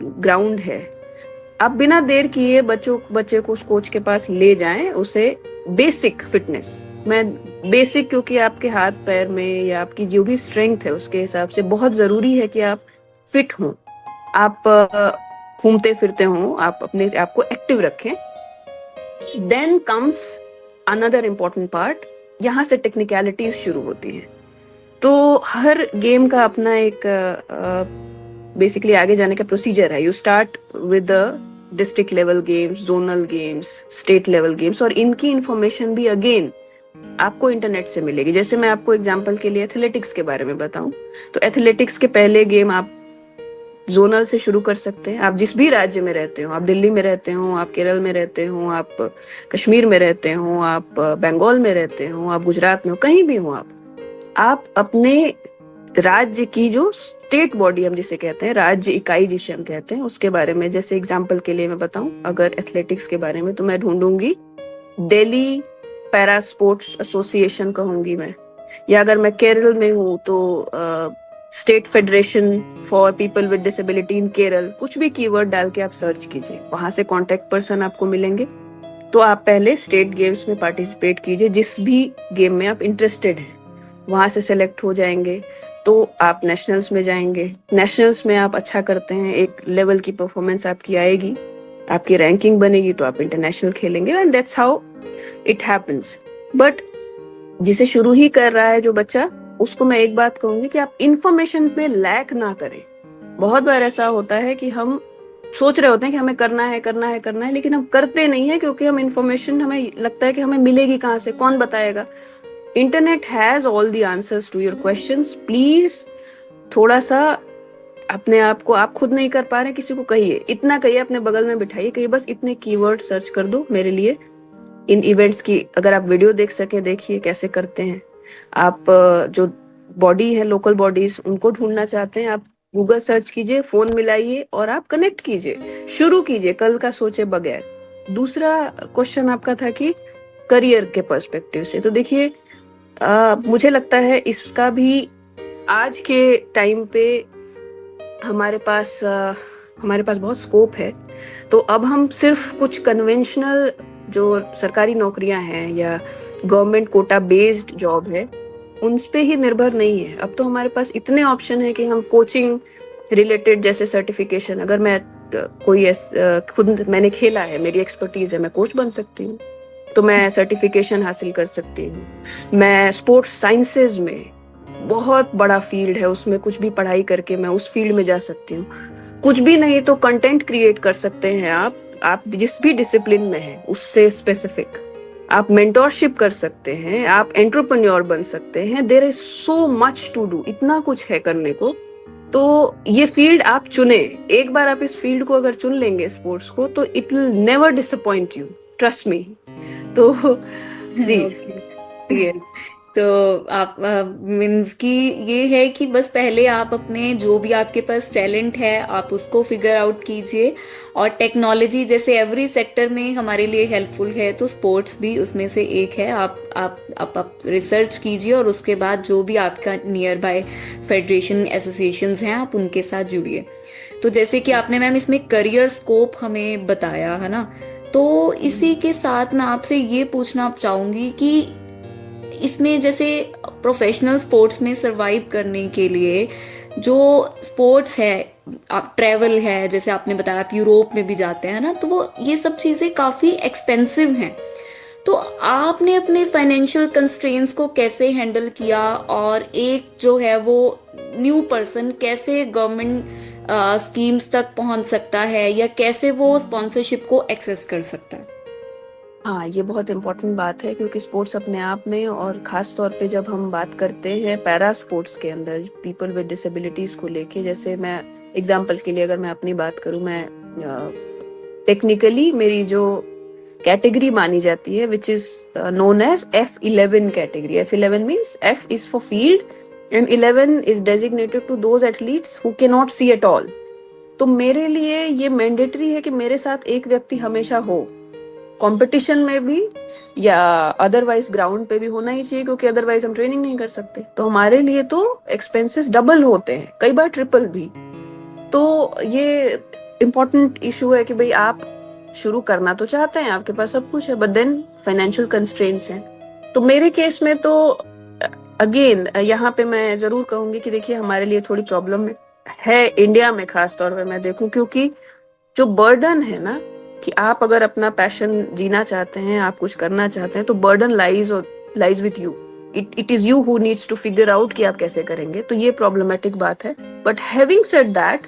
ग्राउंड है, आप बिना देर किए बच्चे को उस कोच के पास ले जाएं। उसे बेसिक फिटनेस, मैं बेसिक क्योंकि आपके हाथ पैर में या आपकी जो भी स्ट्रेंथ है उसके हिसाब से बहुत जरूरी है कि आप फिट हों, आप घूमते फिरते हों, आप अपने आप को एक्टिव रखें। Then comes another important part, यहाँ से टेक्निकलिटीज शुरू होती हैं। तो हर गेम का अपना एक बेसिकली आगे जाने का प्रोसीजर है। You start with district level games, zonal games, state level games, और इनकी इंफॉर्मेशन भी अगेन आपको इंटरनेट से मिलेगी। जैसे मैं आपको एग्जांपल के लिए एथलेटिक्स के बारे में बताऊं, तो एथलेटिक्स के पहले गेम आप जोनल से शुरू कर सकते हैं। आप जिस भी राज्य में रहते हो, आप दिल्ली में रहते हो, आप केरल में रहते हो, आप कश्मीर में रहते हो, आप बंगाल में रहते हो, आप गुजरात में हो, कहीं भी हो आप अपने राज्य की जो स्टेट बॉडी हम जिसे कहते हैं, राज्य इकाई जिसे हम कहते हैं, उसके बारे में, जैसे एग्जांपल के लिए मैं बताऊं, अगर एथलेटिक्स के बारे में, तो मैं ढूंढूंगी दिल्ली पैरा स्पोर्ट्स एसोसिएशन कहूंगी मैं, या अगर मैं केरल में हूँ तो state federation for people with disability in Kerala. कुछ भी कीवर्ड डाल के आप सर्च कीजिए, वहां से कांटेक्ट पर्सन आपको मिलेंगे। तो आप पहले स्टेट गेम्स में पार्टिसिपेट कीजिए, जिस भी गेम में आप इंटरेस्टेड हैं, वहां से सेलेक्ट हो जाएंगे तो आप नेशनल्स में जाएंगे। नेशनल्स में आप अच्छा करते हैं, एक लेवल की परफॉर्मेंस आपकी आएगी, आपकी रैंकिंग बनेगी, तो आप इंटरनेशनल खेलेंगे, and that's how it happens. But जिसे शुरू ही कर रहा है जो बच्चा, उसको मैं एक बात कहूंगी कि आप इंफॉर्मेशन पे लैक ना करें। बहुत बार ऐसा होता है कि हम सोच रहे होते हैं कि हमें करना है करना है करना है, लेकिन हम करते नहीं है, क्योंकि हम इंफॉर्मेशन, हमें लगता है कि हमें मिलेगी कहाँ से, कौन बताएगा। Internet has all the answers to your questions. Please थोड़ा सा अपने आप को, आप खुद नहीं कर पा रहे, किसी को कहिए, इतना कहिए, अपने बगल में बिठाइए, कहिए बस इतने कीवर्ड सर्च कर दो मेरे लिए इन इवेंट्स की। अगर आप वीडियो देख सके, देखिए कैसे करते हैं। आप जो बॉडी है, लोकल बॉडीज, उनको ढूंढना चाहते हैं, आप गूगल सर्च कीजिए, फोन मिलाइए और आप कनेक्ट कीजिए, शुरू कीजिए, कल का सोचे बगैर। दूसरा क्वेश्चन आपका था कि करियर के पर्सपेक्टिव से, तो देखिए मुझे लगता है इसका भी आज के टाइम पे हमारे पास बहुत स्कोप है। तो अब हम सिर्फ कुछ कन्वेंशनल जो सरकारी नौकरियां हैं या गवर्नमेंट कोटा बेस्ड जॉब है, उन पे ही निर्भर नहीं है। अब तो हमारे पास इतने ऑप्शन है कि हम कोचिंग रिलेटेड, जैसे सर्टिफिकेशन, अगर मैं कोई खुद मैंने खेला है, मेरी एक्सपर्टीज है, मैं कोच बन सकती हूँ, तो मैं सर्टिफिकेशन हासिल कर सकती हूँ। मैं स्पोर्ट्स साइंसेज में, बहुत बड़ा फील्ड है, उसमें कुछ भी पढ़ाई करके मैं उस फील्ड में जा सकती हूँ। कुछ भी नहीं तो कंटेंट क्रिएट कर सकते हैं आप जिस भी डिसिप्लिन में हैं उससे स्पेसिफिक। आप मेंटोरशिप कर सकते हैं, आप एंटरप्रेन्योर बन सकते हैं। There is so much to do, इतना कुछ है करने को। तो ये फील्ड आप चुने, एक बार आप इस फील्ड को अगर चुन लेंगे, स्पोर्ट्स को, तो it will never disappoint you, trust me. तो जी ये तो आप मीन्स कि ये है कि बस पहले आप अपने जो भी आपके पास टैलेंट है आप उसको फिगर आउट कीजिए, और टेक्नोलॉजी जैसे एवरी सेक्टर में हमारे लिए हेल्पफुल है, तो स्पोर्ट्स भी उसमें से एक है। आप रिसर्च कीजिए, और उसके बाद जो भी आपका नियर बाय फेडरेशन एसोसिएशंस हैं आप उनके साथ जुड़िए। तो जैसे कि आपने मैम इसमें करियर स्कोप हमें बताया है ना, तो इसी के साथ मैं आपसे ये पूछना चाहूंगी कि इसमें जैसे प्रोफेशनल स्पोर्ट्स में सरवाइव करने के लिए जो स्पोर्ट्स है, आप ट्रेवल है, जैसे आपने बताया आप यूरोप में भी जाते हैं ना, तो वो ये सब चीजें काफी एक्सपेंसिव हैं। तो आपने अपने फाइनेंशियल कंस्ट्रेंट्स को कैसे हैंडल किया, और एक जो है वो न्यू पर्सन कैसे गवर्नमेंट स्कीम्स तक पहुंच सकता है, या कैसे वो स्पॉन्सरशिप को एक्सेस कर सकता है? हाँ, ये बहुत इम्पोर्टेंट बात है, क्योंकि स्पोर्ट्स अपने आप में, और ख़ास तौर पे जब हम बात करते हैं पैरा स्पोर्ट्स के अंदर पीपल विद डिसेबिलिटीज़ को लेके, जैसे मैं एग्जांपल के लिए अगर मैं अपनी बात करूँ, मैं टेक्निकली मेरी जो कैटेगरी मानी जाती है which is known as F11 category. F11 means F is for field and 11 is designated to those athletes who can not see at all. तो मेरे लिए ये मैंडेटरी है कि मेरे साथ एक व्यक्ति हमेशा हो, कंपटीशन में भी या अदरवाइज ग्राउंड पे भी होना ही चाहिए, क्योंकि अदरवाइज हम ट्रेनिंग नहीं कर सकते. तो हमारे लिए तो एक्सपेंसेस डबल होते हैं, कई बार ट्रिपल भी. तो ये इम्पोर्टेंट इशू है कि भाई आप शुरू करना तो चाहते हैं, आपके पास सब कुछ है, बट देन फाइनेंशियल कंस्ट्रेंट्स हैं. तो मेरे केस में तो अगेन यहाँ पे मैं जरूर कहूंगी कि देखिए हमारे लिए थोड़ी प्रॉब्लम है इंडिया में, खास तौर पे मैं देखूं, क्योंकि जो बर्डन है ना, कि आप अगर अपना पैशन जीना चाहते हैं, आप कुछ करना चाहते हैं, तो burden lies with you. It is you who needs to figure out कि आप कैसे करेंगे. तो ये प्रॉब्लमेटिक बात है. बट हैविंग सेड दैट,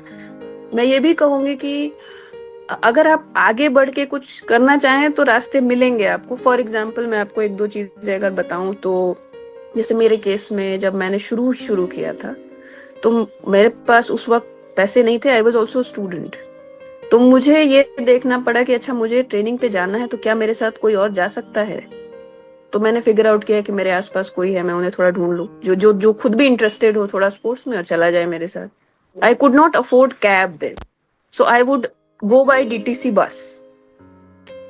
मैं ये भी कहूंगी कि अगर आप आगे बढ़ के कुछ करना चाहें तो रास्ते मिलेंगे आपको. फॉर एग्जाम्पल मैं आपको एक दो चीजें अगर बताऊं तो, जैसे मेरे केस में जब मैंने शुरू किया था, तो मेरे पास उस वक्त पैसे नहीं थे. I was also student. तो मुझे ये देखना पड़ा कि अच्छा मुझे ट्रेनिंग पे जाना है, तो क्या मेरे साथ कोई और जा सकता है. तो मैंने फिगर आउट किया कि मेरे आसपास कोई है, मैं उन्हें थोड़ा ढूंढ लूं जो जो जो खुद भी इंटरेस्टेड हो थोड़ा स्पोर्ट्स में और चला जाए मेरे साथ. I could not afford cab then, so I would go by DTC bus.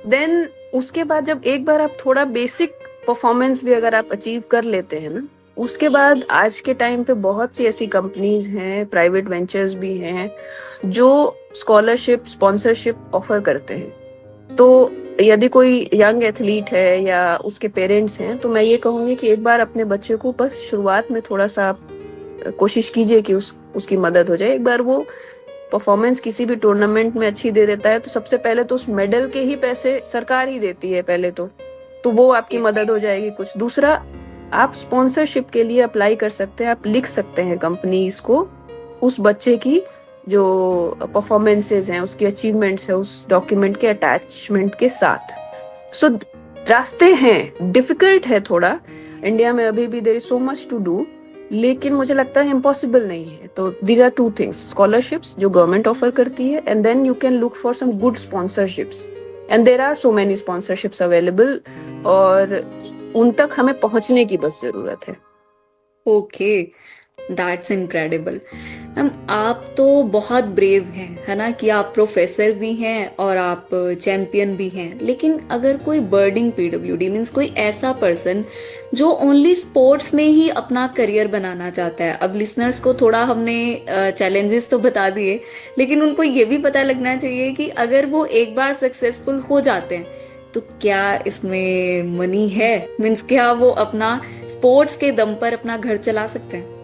Then उसके बाद जब एक बार आप थोड़ा बेसिक परफॉर्मेंस भी अगर आप अचीव कर लेते हैं ना, उसके बाद आज के टाइम पे बहुत सी ऐसी कंपनीज हैं, प्राइवेट वेंचर्स भी हैं, जो स्कॉलरशिप स्पॉन्सरशिप ऑफर करते हैं. तो यदि कोई यंग एथलीट है या उसके पेरेंट्स हैं, तो मैं ये कहूंगी कि एक बार अपने बच्चे को बस शुरुआत में थोड़ा सा आप कोशिश कीजिए कि उसकी मदद हो जाए. एक बार वो परफॉर्मेंस किसी भी टूर्नामेंट में अच्छी दे देता है, तो सबसे पहले तो उस मेडल के ही पैसे सरकार ही देती है पहले तो वो आपकी मदद हो जाएगी. कुछ दूसरा, आप स्पॉन्सरशिप के लिए अप्लाई कर सकते हैं. आप लिख सकते हैं कंपनीज को उस बच्चे की जो परफॉर्मेंसेज हैं, उसकी अचीवमेंट्स है, उस डॉक्यूमेंट के अटैचमेंट के साथ. सो रास्ते हैं, डिफिकल्ट है थोड़ा. इंडिया में अभी भी there is so much to do, लेकिन मुझे लगता है इम्पॉसिबल नहीं है. तो these are two things, scholarships जो गवर्नमेंट ऑफर करती है, and then you can look for some good sponsorships, and there are so many sponsorships available, और उन तक हमें पहुंचने की बस जरूरत है. Okay, that's incredible. मैम, आप तो बहुत ब्रेव हैं, है ना, कि आप प्रोफेसर भी हैं और आप चैंपियन भी हैं. लेकिन अगर कोई बर्डिंग PWD मीन्स कोई ऐसा पर्सन जो ओनली स्पोर्ट्स में ही अपना करियर बनाना चाहता है, अब लिसनर्स को थोड़ा हमने चैलेंजेस तो बता दिए, लेकिन उनको ये भी पता लगना चाहिए कि अगर वो एक बार सक्सेसफुल हो जाते हैं तो क्या इसमें मनी है, मीन्स क्या वो अपना स्पोर्ट्स के दम पर अपना घर चला सकते हैं.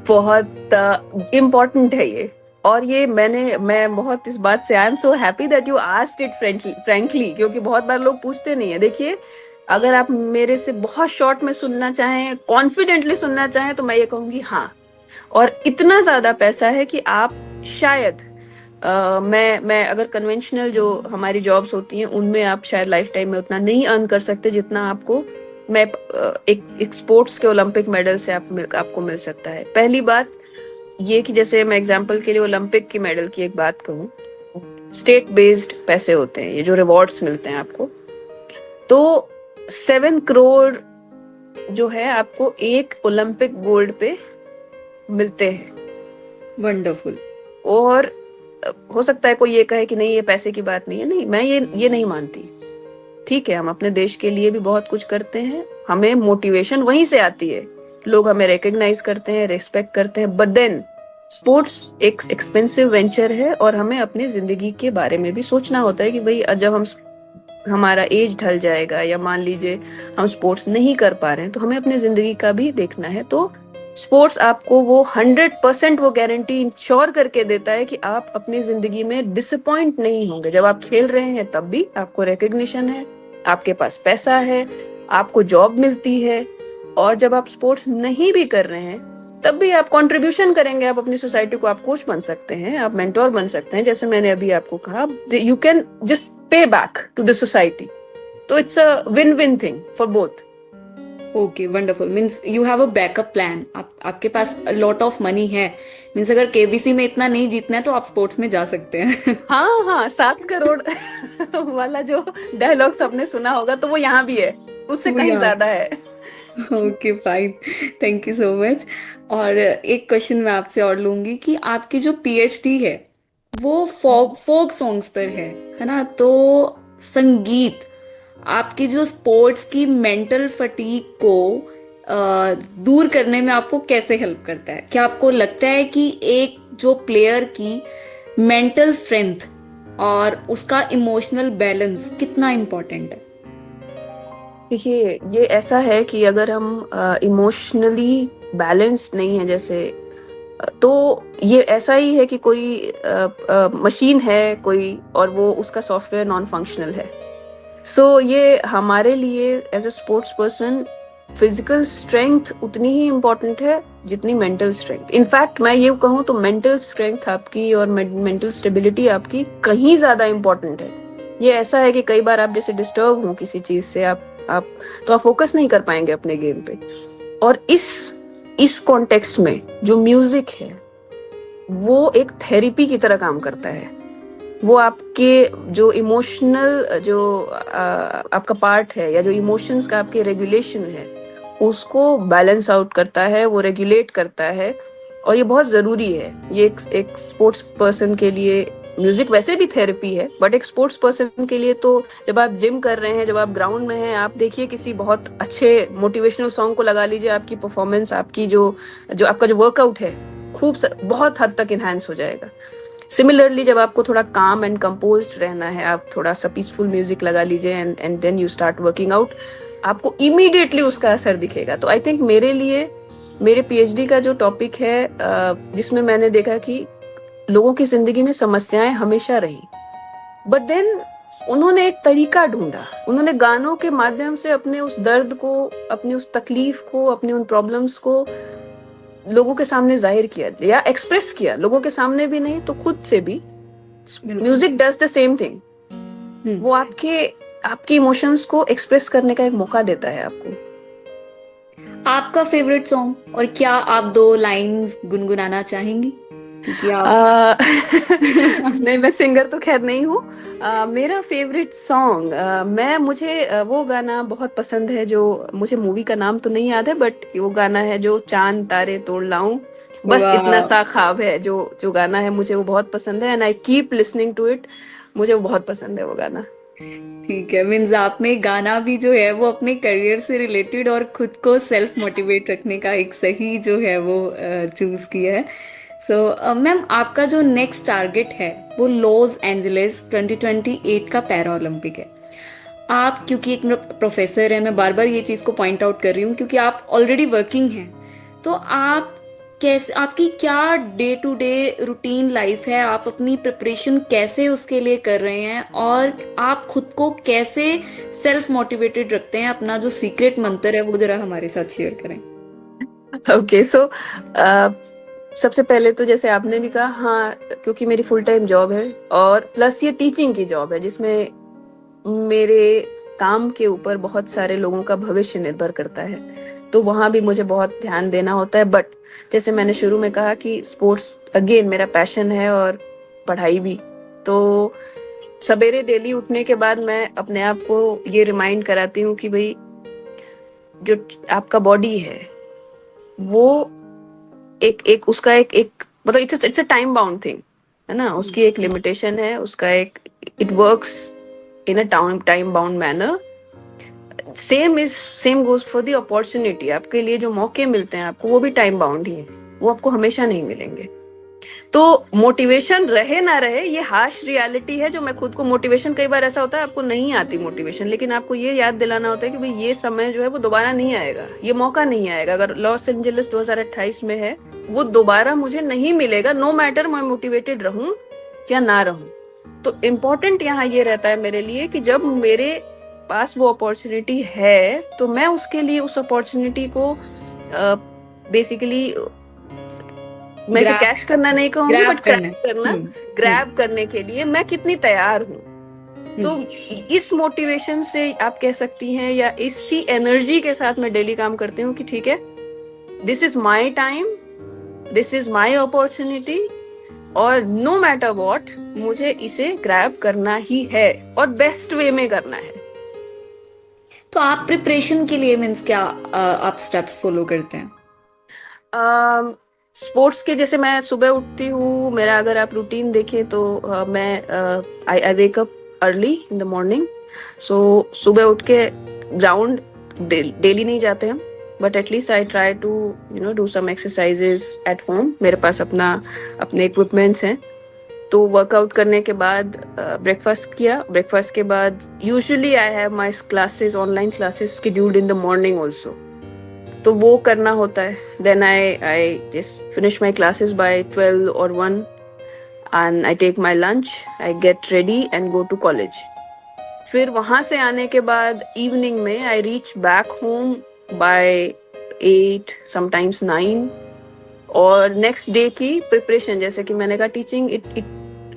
बहुत इम्पोर्टेंट है ये. और ये मैं बहुत इस बात से I am so happy that you asked it frankly, क्योंकि बहुत बार लोग पूछते नहीं है. देखिए, अगर आप मेरे से बहुत शॉर्ट में सुनना चाहें, कॉन्फिडेंटली सुनना चाहें, तो मैं ये कहूंगी हाँ. और इतना ज्यादा पैसा है कि आप शायद मैं अगर कन्वेंशनल जो हमारी जॉब्स होती हैं उनमें आप शायद लाइफ टाइम में उतना नहीं अर्न कर सकते जितना आपको मैं एक स्पोर्ट्स के ओलंपिक मेडल से आपको मिल सकता है. पहली बात ये कि जैसे मैं एग्जांपल के लिए ओलंपिक की मेडल की एक बात कहूँ, स्टेट बेस्ड पैसे होते हैं ये जो रिवॉर्ड्स मिलते हैं आपको. तो 7 करोड़ जो है आपको एक ओलंपिक गोल्ड पे मिलते हैं. वंडरफुल. और हो सकता है कोई ये कहे कि नहीं ये पैसे की बात नहीं है. नहीं, मैं ये नहीं मानती. ठीक है, हम अपने देश के लिए भी बहुत कुछ करते हैं, हमें मोटिवेशन वहीं से आती है, लोग हमें रिकॉग्नाइज करते हैं, रेस्पेक्ट करते हैं. बट देन स्पोर्ट्स एक एक्सपेंसिव वेंचर है, और हमें अपनी जिंदगी के बारे में भी सोचना होता है कि भाई जब हमारा एज ढल जाएगा, या मान लीजिए हम स्पोर्ट्स नहीं कर पा रहे हैं, तो हमें अपनी जिंदगी का भी देखना है. तो स्पोर्ट्स आपको वो 100% वो गारंटी इंश्योर करके देता है कि आप अपनी जिंदगी में डिसअपॉइंट नहीं होंगे. जब आप खेल रहे हैं तब भी आपको रिकॉग्निशन है, आपके पास पैसा है, आपको जॉब मिलती है. और जब आप स्पोर्ट्स नहीं भी कर रहे हैं तब भी आप कंट्रीब्यूशन करेंगे, आप अपनी सोसाइटी को, आप कोच बन सकते हैं, आप मेंटोर बन सकते हैं, जैसे मैंने अभी आपको कहा, you can just pay back to the society. तो it's a win win thing for both. Okay, wonderful. Means you have a backup plan. आपके पास लॉट ऑफ मनी है। मीन्स अगर केबीसी में इतना नहीं जीतना है तो आप स्पोर्ट्स में जा सकते हैं। हाँ हाँ, 7 करोड़ वाला जो डायलॉग सबने सुना होगा, तो वो यहाँ भी है, उससे वो कहीं यहाँ। ज्यादा है। Okay, fine. Thank you so much. और एक क्वेश्चन मैं आपसे और लूंगी कि आपकी जो पीएचडी है वो फोक फोक सॉन्ग्स पर है ना? तो संगीत आपकी जो स्पोर्ट्स की मेंटल फटीग को दूर करने में आपको कैसे हेल्प करता है? क्या आपको लगता है कि एक जो प्लेयर की मेंटल स्ट्रेंथ और उसका इमोशनल बैलेंस कितना इम्पोर्टेंट है? देखिए, ये ऐसा है कि अगर हम इमोशनली बैलेंस्ड नहीं है जैसे, तो ये ऐसा ही है कि कोई मशीन है कोई, और वो उसका सॉफ्टवेयर नॉन फंक्शनल है। सो ये हमारे लिए as a sports person physical strength उतनी ही इम्पोर्टेंट है जितनी मेंटल स्ट्रेंथ। इनफैक्ट मैं ये कहूँ तो मेंटल स्ट्रेंथ आपकी और मेंटल स्टेबिलिटी आपकी कहीं ज्यादा इम्पोर्टेंट है। ये ऐसा है कि कई बार आप जैसे डिस्टर्ब हो किसी चीज से, आप तो आप फोकस नहीं कर पाएंगे अपने गेम पे। और इस कॉन्टेक्स्ट में जो म्यूजिक है वो एक थेरेपी की तरह काम करता है। वो आपके जो इमोशनल जो आपका पार्ट है, या जो इमोशंस का आपके रेगुलेशन है, उसको बैलेंस आउट करता है, वो रेगुलेट करता है। और ये बहुत जरूरी है। ये एक स्पोर्ट्स पर्सन के लिए म्यूजिक वैसे भी थेरेपी है, बट एक स्पोर्ट्स पर्सन के लिए तो जब आप जिम कर रहे हैं, जब आप ग्राउंड में हैं, आप देखिए किसी बहुत अच्छे मोटिवेशनल सॉन्ग को लगा लीजिए, आपकी परफॉर्मेंस, आपकी जो जो आपका जो वर्कआउट है बहुत हद तक इनहैंस हो जाएगा। सिमिलरली जब आपको थोड़ा काम एंड कंपोज्ड रहना है, आप थोड़ा सा पीसफुल म्यूजिक लगा लीजिए and then you start working out, आपको इमीडिएटली उसका असर दिखेगा। तो आई थिंक मेरे लिए मेरे पीएचडी का जो टॉपिक है, जिसमें मैंने देखा कि लोगों की जिंदगी में समस्याएं हमेशा रही, बट देन उन्होंने एक तरीका ढूंढा। उन्होंने गानों के माध्यम से अपने उस दर्द को, अपनी उस तकलीफ को, अपनी उन प्रॉब्लम्स को लोगों के सामने जाहिर किया या एक्सप्रेस किया। लोगों के सामने भी नहीं तो खुद से भी। Music does the same thing. वो आपके इमोशंस को एक्सप्रेस करने का एक मौका देता है आपको। आपका फेवरेट सॉन्ग, और क्या आप 2 लाइंस गुनगुनाना चाहेंगी? क्योंकि आप नहीं, मैं सिंगर तो खैर नहीं हूँ। मेरा फेवरेट सॉन्ग, मुझे वो गाना बहुत पसंद है, जो मुझे मूवी का नाम तो नहीं याद है, बट वो गाना है जो चांद तारे तोड़ लाऊं, बस इतना सा ख्वाब है। जो जो गाना है मुझे वो बहुत पसंद है, and I keep listening to it. मुझे वो बहुत पसंद है वो गाना। ठीक है। मीन्स आपने गाना भी जो है वो अपने करियर से रिलेटेड और खुद को सेल्फ मोटिवेट रखने का एक सही जो है वो चूज किया है। सो मैम, आपका जो नेक्स्ट टारगेट है वो लॉस एंजलिस 2028 का पैरा ओलंपिक है। आप, क्योंकि एक मेरा प्रोफेसर है, मैं बार बार ये चीज को पॉइंट आउट कर रही हूँ क्योंकि आप ऑलरेडी वर्किंग हैं, तो आप कैसे, आपकी क्या day to day routine life है? आप अपनी प्रिपरेशन कैसे उसके लिए कर रहे हैं, और आप खुद को कैसे सेल्फ मोटिवेटेड रखते हैं? अपना जो सीक्रेट मंत्र है वो जरा हमारे साथ शेयर करें। ओके, सो सबसे पहले तो जैसे आपने भी कहा, हाँ, क्योंकि मेरी फुल टाइम जॉब है और प्लस ये टीचिंग की जॉब है, जिसमें मेरे काम के ऊपर बहुत सारे लोगों का भविष्य निर्भर करता है, तो वहां भी मुझे बहुत ध्यान देना होता है। बट जैसे मैंने शुरू में कहा कि स्पोर्ट्स अगेन मेरा पैशन है, और पढ़ाई भी। तो सवेरे डेली उठने के बाद मैं अपने आप को ये रिमाइंड कराती हूँ कि भाई, जो आपका बॉडी है वो एक उसका एक मतलब it's a time bound thing है ना। उसकी एक लिमिटेशन है, उसका एक, it works in a time bound manner. Same goes for the opportunity. आपके लिए जो मौके मिलते हैं आपको, वो भी टाइम बाउंड ही है, वो आपको हमेशा नहीं मिलेंगे। तो मोटिवेशन रहे ना रहे, ये हार्श रियलिटी है। जो मैं खुद को, मोटिवेशन कई बार ऐसा होता है आपको नहीं आती मोटिवेशन, लेकिन आपको ये याद दिलाना होता है कि भाई ये समय जो है वो दोबारा नहीं आएगा, ये मौका नहीं आएगा। अगर लॉस एंजलिस 2028 में है, वो दोबारा मुझे नहीं मिलेगा, नो मैटर मैं मोटिवेटेड रहूं या ना रहूं। तो इम्पोर्टेंट यहाँ ये रहता है मेरे लिए कि जब मेरे पास वो अपॉर्चुनिटी है, तो मैं उसके लिए उस अपॉर्चुनिटी को बेसिकली मैं इसे कैश करना नहीं कहूंगी, बट ग्रैब करने के लिए मैं कितनी तैयार हूँ। तो इस मोटिवेशन से आप कह सकती हैं, या इसी एनर्जी के साथ मैं डेली काम करती हूँ कि ठीक है, this is my time, this is my opportunity, और नो मैटर वॉट मुझे इसे ग्रैब करना ही है और बेस्ट वे में करना है। तो आप प्रिपरेशन के लिए मीन्स क्या आप स्टेप्स फॉलो करते हैं? स्पोर्ट्स के जैसे मैं सुबह उठती हूँ, मेरा अगर आप रूटीन देखें तो मैं I wake up early in the morning. So सुबह उठ के ग्राउंड डेली नहीं जाते हम, but at least I try to do some exercises at home. मेरे पास अपने इक्विपमेंट्स हैं। तो वर्कआउट करने के बाद ब्रेकफास्ट किया। ब्रेकफास्ट के बाद usually I have my classes, online classes scheduled in the morning also, तो वो करना होता है। Then I just finish my classes by 12 और 1 and I take my lunch, I get ready and go to college. फिर वहां से आने के बाद इवनिंग में I reach back home by 8 sometimes 9। और नेक्स्ट डे की प्रिपरेशन, जैसे कि मैंने कहा, teaching it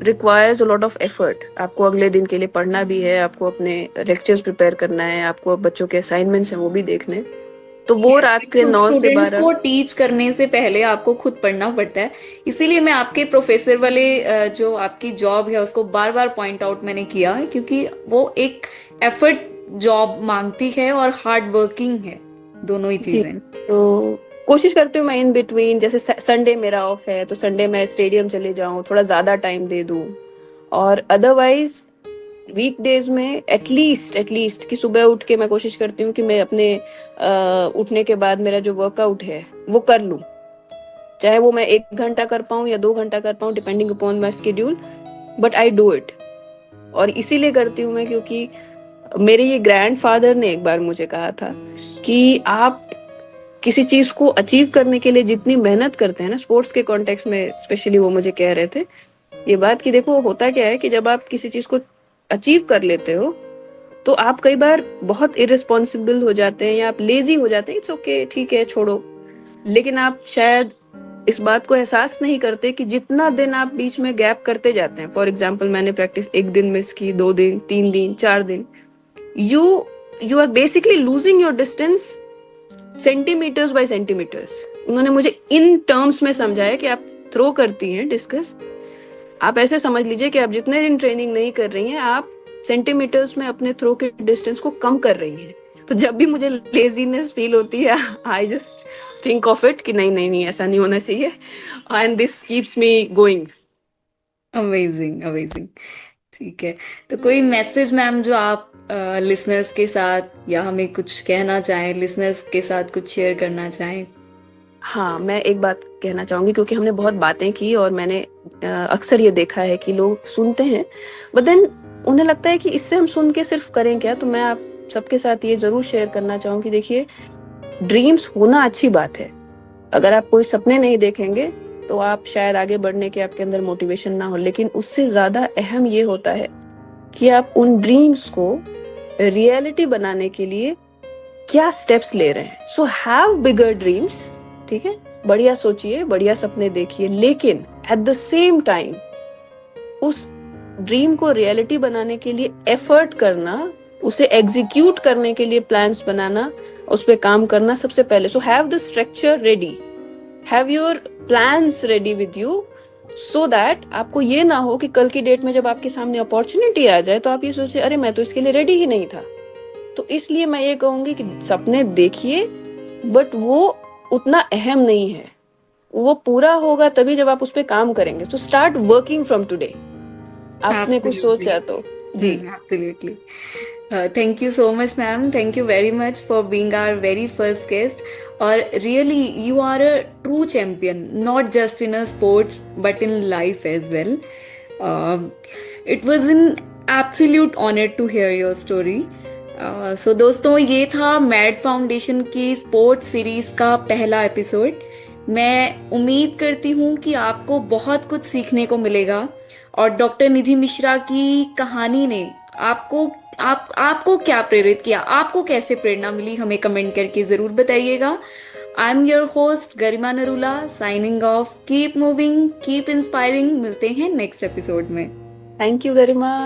requires a lot of effort. आपको अगले दिन के लिए पढ़ना भी है, आपको अपने लेक्चर्स प्रिपेयर करना है, आपको बच्चों के असाइनमेंट्स हैं वो भी देखने। तो वो रात के 9 से स्टूडेंट्स 12 को टीच करने से पहले आपको खुद पढ़ना पड़ता है। इसीलिए मैं आपके प्रोफेसर वाले जो आपकी जॉब है उसको बार बार पॉइंट आउट मैंने किया, क्योंकि वो एक एफर्ट जॉब मांगती है और हार्ड वर्किंग है, दोनों ही चीजें। तो कोशिश करती हूँ मैं इन बिटवीन, जैसे संडे मेरा ऑफ है तो संडे मैं स्टेडियम चले जाऊँ, थोड़ा ज्यादा टाइम दे दूँ। और अदरवाइज वीकडेज में एटलीस्ट कि सुबह उठ के मैं कोशिश करती हूँ कि मैं अपने उठने के बाद मेरा जो वर्कआउट है वो कर लूँ, चाहे वो मैं 1 घंटा कर पाऊँ या 2 घंटा कर पाऊँ, depending upon my schedule, but I do it. और इसीलिए करती हूँ मैं क्योंकि मेरे ये ग्रैंडफादर ने एक बार मुझे कहा था कि आप किसी चीज को अचीव करने के लिए जितनी मेहनत करते हैं ना, स्पोर्ट्स के कॉन्टेक्स्ट में स्पेशली वो मुझे कह रहे थे ये बात कि देखो होता क्या है कि जब आप किसी चीज को अचीव कर लेते हो तो आप कई बार बहुत इररिस्पॉन्सिबल हो जाते हैं या आप लेजी हो जाते हैं। इट्स ओके, ठीक है, छोड़ो। लेकिन आप शायद इस बात को एहसास नहीं करते कि जितना दिन आप बीच में गैप करते जाते हैं, फॉर एग्जाम्पल मैंने प्रैक्टिस 1 दिन मिस की, 2 दिन, 3 दिन, 4 दिन, you are basically losing your distance centimetres by centimetres. उन्होंने मुझे इन टर्म्स में समझाया कि आप थ्रो करती हैं डिस्कस, आप ऐसे समझ लीजिए कि आप जितने दिन ट्रेनिंग नहीं कर रही हैं, आप सेंटीमीटर्स में अपने थ्रो के डिस्टेंस को कम कर रही हैं। तो जब भी मुझे लेजीनेस फील होती है, I just think of it कि नहीं नहीं नहीं, ऐसा नहीं होना चाहिए, and this keeps me going. Amazing amazing. ठीक है, तो कोई मैसेज मैम जो आप लिसनर्स के साथ या हमें कुछ कहना चाहें, लिसनर्स के साथ कुछ शेयर करना चाहें? हाँ, मैं एक बात कहना चाहूंगी, क्योंकि हमने बहुत बातें की और मैंने अक्सर ये देखा है कि लोग सुनते हैं बट देन उन्हें लगता है कि इससे हम सुन के सिर्फ करें क्या। तो मैं आप सबके साथ ये जरूर शेयर करना चाहूंगी, देखिए, ड्रीम्स होना अच्छी बात है। अगर आप कोई सपने नहीं देखेंगे तो आप शायद आगे बढ़ने के आपके अंदर मोटिवेशन ना हो, लेकिन उससे ज्यादा अहम ये होता है कि आप उन ड्रीम्स को रियलिटी बनाने के लिए क्या स्टेप्स ले रहे हैं। सो हैव बिगर ड्रीम्स, ठीक है, बढ़िया सोचिए, बढ़िया सपने देखिए, लेकिन एट द सेम टाइम उस ड्रीम को रियलिटी बनाने के लिए एफर्ट करना, उसे एग्जीक्यूट करने के लिए प्लान्स बनाना, उस पर काम करना सबसे पहले। So have the structure ready, have your plans ready with you, so that आपको ये ना हो कि कल की डेट में जब आपके सामने अपॉर्चुनिटी आ जाए तो आप ये सोचे अरे मैं तो इसके लिए रेडी ही नहीं था। तो इसलिए मैं ये कहूंगी कि सपने देखिए, बट वो उतना अहम नहीं है, वो पूरा होगा तभी जब आप उस पर काम करेंगे। तो स्टार्ट वर्किंग फ्रॉम टुडे। आपने कुछ सोचा तो जी। Absolutely. Thank you so much ma'am, thank you very much for being our very first guest. और really you are a true champion, not just in a sports but in life as well. It was an absolute honour to hear your story. So दोस्तों, ये था MAD Foundation की sports series का पहला episode. मैं उम्मीद करती हूँ कि आपको बहुत कुछ सीखने को मिलेगा और डॉक्टर निधि मिश्रा की कहानी ने आपको क्या प्रेरित किया, आपको कैसे प्रेरणा मिली, हमें कमेंट करके जरूर बताइएगा। I am your host Garima Narula, signing off. Keep moving, keep inspiring. मिलते हैं नेक्स्ट एपिसोड में। Thank you Garima.